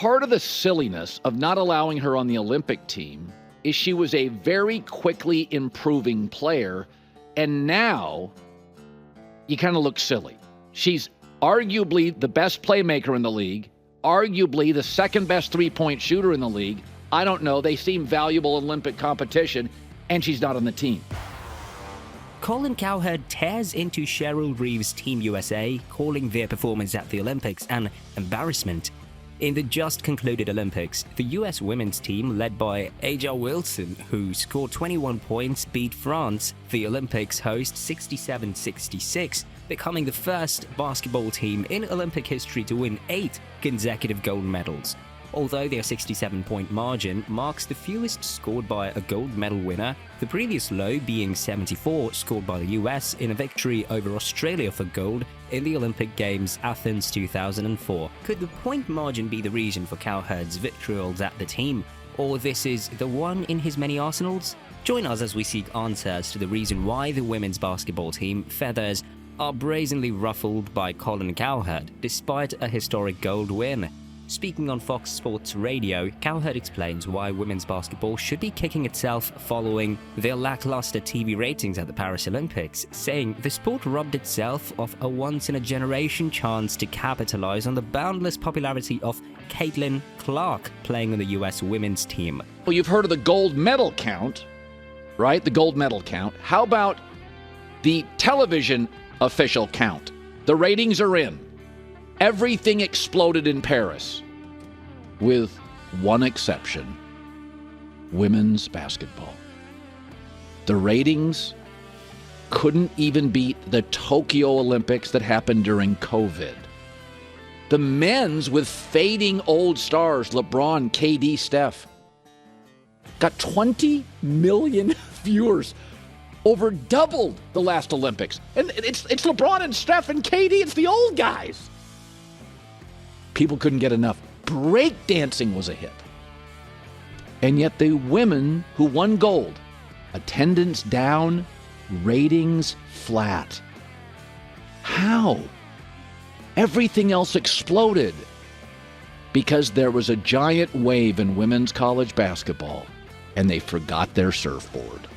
part of the silliness of not allowing her on the Olympic team is she was a very quickly improving player, and now you kind of look silly. She's arguably the best playmaker in the league, arguably the second best three-point shooter in the league. I don't know. They seem valuable Olympic competition, and she's not on the team. Colin Cowherd tears into Cheryl Reeve's Team USA, calling their performance at the Olympics an embarrassment. In the just concluded Olympics, the US women's team, led by Aja Wilson, who scored 21 points, beat France, the Olympics host, 67-66, becoming the first basketball team in Olympic history to win 8 consecutive gold medals. Although their 67-point margin marks the fewest scored by a gold medal winner, the previous low being 74 scored by the US in a victory over Australia for gold in the Olympic Games Athens 2004. Could the point margin be the reason for Cowherd's vitriols at the team? Or this is the one in his many arsenals? Join us as we seek answers to the reason why the women's basketball team feathers are brazenly ruffled by Colin Cowherd despite a historic gold win. Speaking on Fox Sports Radio, Cowherd explains why women's basketball should be kicking itself following their lackluster TV ratings at the Paris Olympics, saying the sport robbed itself of a once-in-a-generation chance to capitalize on the boundless popularity of Caitlin Clark playing on the US women's team. Well, you've heard of the gold medal count, right? The gold medal count. How about the television official count? The ratings are in. Everything exploded in Paris, with one exception: women's basketball. The ratings couldn't even beat the Tokyo Olympics that happened during COVID. The men's, with fading old stars, LeBron, KD, Steph, got 20 million viewers, over doubled the last Olympics. And it's LeBron and Steph and KD, it's the old guys. People couldn't get enough. Breakdancing was a hit. And yet the women who won gold, attendance down, ratings flat. How? Everything else exploded because there was a giant wave in women's college basketball, and they forgot their surfboard.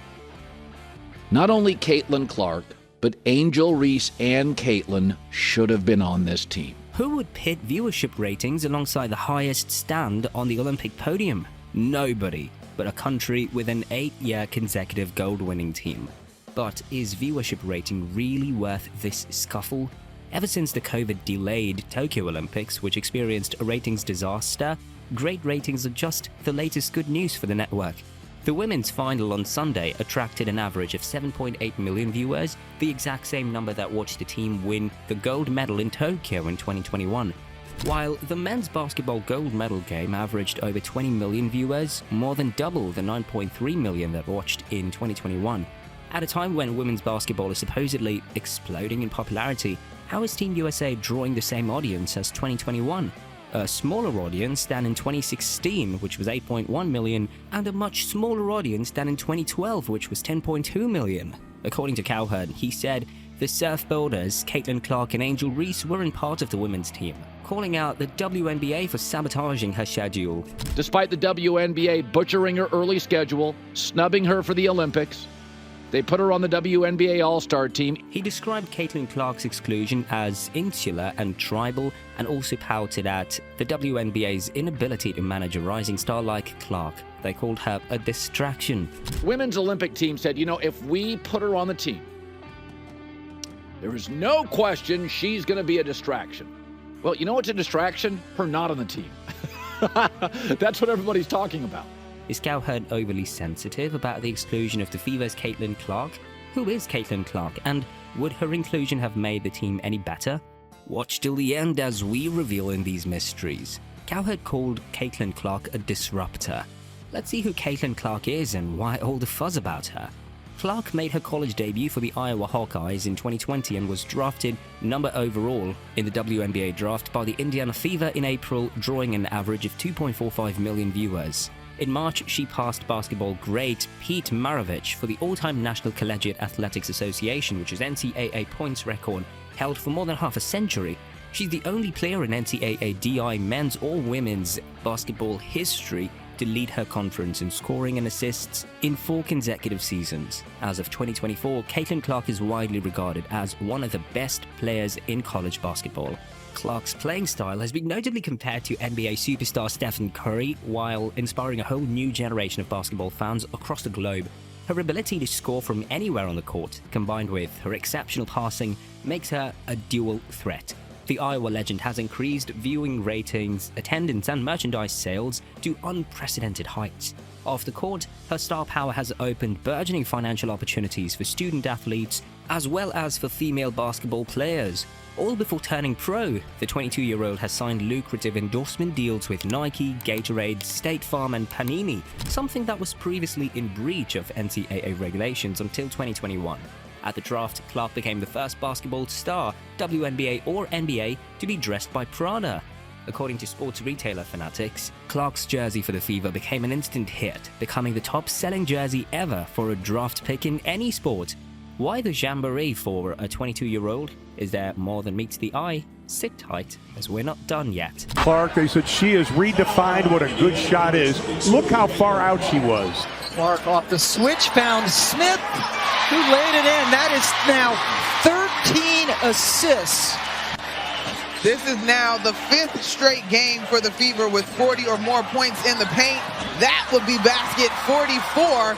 Not only Caitlin Clark, but Angel Reese and Caitlin should have been on this team. Who would pit viewership ratings alongside the highest stand on the Olympic podium? Nobody, but a country with an 8-year consecutive gold-winning team. But is viewership rating really worth this scuffle? Ever since the COVID-delayed Tokyo Olympics, which experienced a ratings disaster, great ratings are just the latest good news for the network. The women's final on Sunday attracted an average of 7.8 million viewers, the exact same number that watched the team win the gold medal in Tokyo in 2021. While the men's basketball gold medal game averaged over 20 million viewers, more than double the 9.3 million that watched in 2021. At a time when women's basketball is supposedly exploding in popularity, how is Team USA drawing the same audience as 2021? A smaller audience than in 2016, which was 8.1 million, and a much smaller audience than in 2012, which was 10.2 million. According to Cowherd, he said the surfboarders, Caitlin Clark and Angel Reese, weren't part of the women's team, calling out the WNBA for sabotaging her schedule. Despite the WNBA butchering her early schedule, snubbing her for the Olympics, they put her on the WNBA All-Star team. He described Caitlin Clark's exclusion as insular and tribal, and also pouted at the WNBA's inability to manage a rising star like Clark. They called her a distraction. Women's Olympic team said, if we put her on the team, there is no question she's going to be a distraction. Well, you know what's a distraction? Her not on the team. That's what everybody's talking about. Is Cowherd overly sensitive about the exclusion of the Fever's Caitlin Clark? Who is Caitlin Clark, and would her inclusion have made the team any better? Watch till the end as we reveal in these mysteries. Cowherd called Caitlin Clark a disruptor. Let's see who Caitlin Clark is and why all the fuzz about her. Clark made her college debut for the Iowa Hawkeyes in 2020 and was drafted number overall in the WNBA draft by the Indiana Fever in April, drawing an average of 2.45 million viewers. In March, she passed basketball great Pete Maravich for the all-time National Collegiate Athletics Association, which is NCAA points record held for more than half a century, She's the only player in NCAA DI men's or women's basketball history to lead her conference in scoring and assists in 4 consecutive seasons. As of 2024, Caitlin Clark is widely regarded as one of the best players in college basketball. Clark's playing style has been notably compared to NBA superstar Stephen Curry, while inspiring a whole new generation of basketball fans across the globe. Her ability to score from anywhere on the court, combined with her exceptional passing, makes her a dual threat. The Iowa legend has increased viewing ratings, attendance, and merchandise sales to unprecedented heights. Off the court, her star power has opened burgeoning financial opportunities for student athletes as well as for female basketball players. All before turning pro, the 22-year-old has signed lucrative endorsement deals with Nike, Gatorade, State Farm, and Panini, something that was previously in breach of NCAA regulations until 2021. At the draft, Clark became the first basketball star, WNBA or NBA, to be dressed by Prada. According to sports retailer Fanatics, Clark's jersey for the Fever became an instant hit, becoming the top-selling jersey ever for a draft pick in any sport. Why the jamboree for a 22-year-old? Is there more than meets the eye? Sit tight, as we're not done yet. Clark, they said she has redefined what a good shot is. Look how far out she was. Clark off the switch, found Smith, who laid it in. That is now 13 assists. This is now the 5th straight game for the Fever with 40 or more points in the paint. That would be basket 44,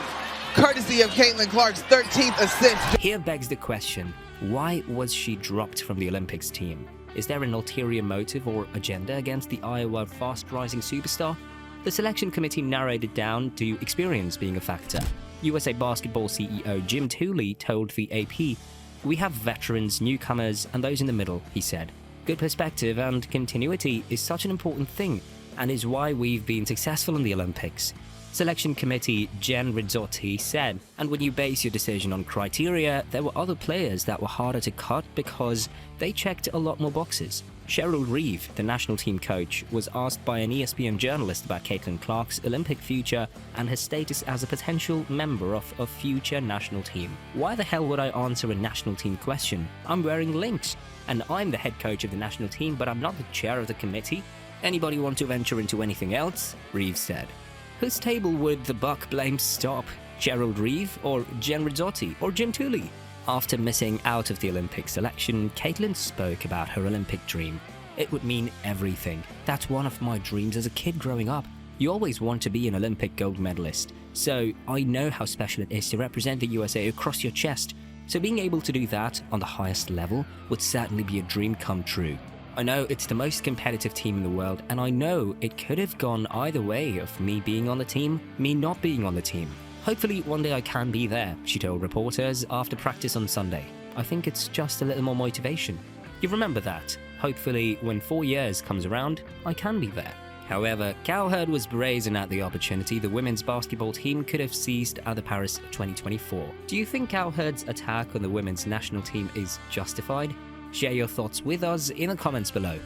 courtesy of Caitlin Clark's 13th assist. Here begs the question, why was she dropped from the Olympics team? Is there an ulterior motive or agenda against the Iowa fast-rising superstar? The selection committee narrowed it down to experience being a factor. USA Basketball CEO Jim Tooley told the AP, "We have veterans, newcomers, and those in the middle," he said. "Good perspective and continuity is such an important thing, and is why we've been successful in the Olympics." Selection committee Jen Rizzotti said, and when you base your decision on criteria, there were other players that were harder to cut because they checked a lot more boxes. Cheryl Reeve, the national team coach, was asked by an ESPN journalist about Caitlin Clark's Olympic future and her status as a potential member of a future national team. Why the hell would I answer a national team question? I'm wearing links, and I'm the head coach of the national team, but I'm not the chair of the committee. Anybody want to venture into anything else? Reeve said. Whose table would the buck blame stop? Cheryl Reeve, or Jen Rizzotti, or Jim Tooley? After missing out of the Olympic selection, Caitlin spoke about her Olympic dream. "It would mean everything. That's one of my dreams as a kid growing up. You always want to be an Olympic gold medalist. So I know how special it is to represent the USA across your chest. So being able to do that on the highest level would certainly be a dream come true. I know it's the most competitive team in the world, and I know it could have gone either way of me being on the team, me not being on the team. Hopefully one day I can be there," she told reporters after practice on Sunday. "I think it's just a little more motivation. You remember that. Hopefully when 4 years comes around, I can be there." However, Cowherd was brazen at the opportunity the women's basketball team could have seized at the Paris 2024. Do you think Cowherd's attack on the women's national team is justified? Share your thoughts with us in the comments below.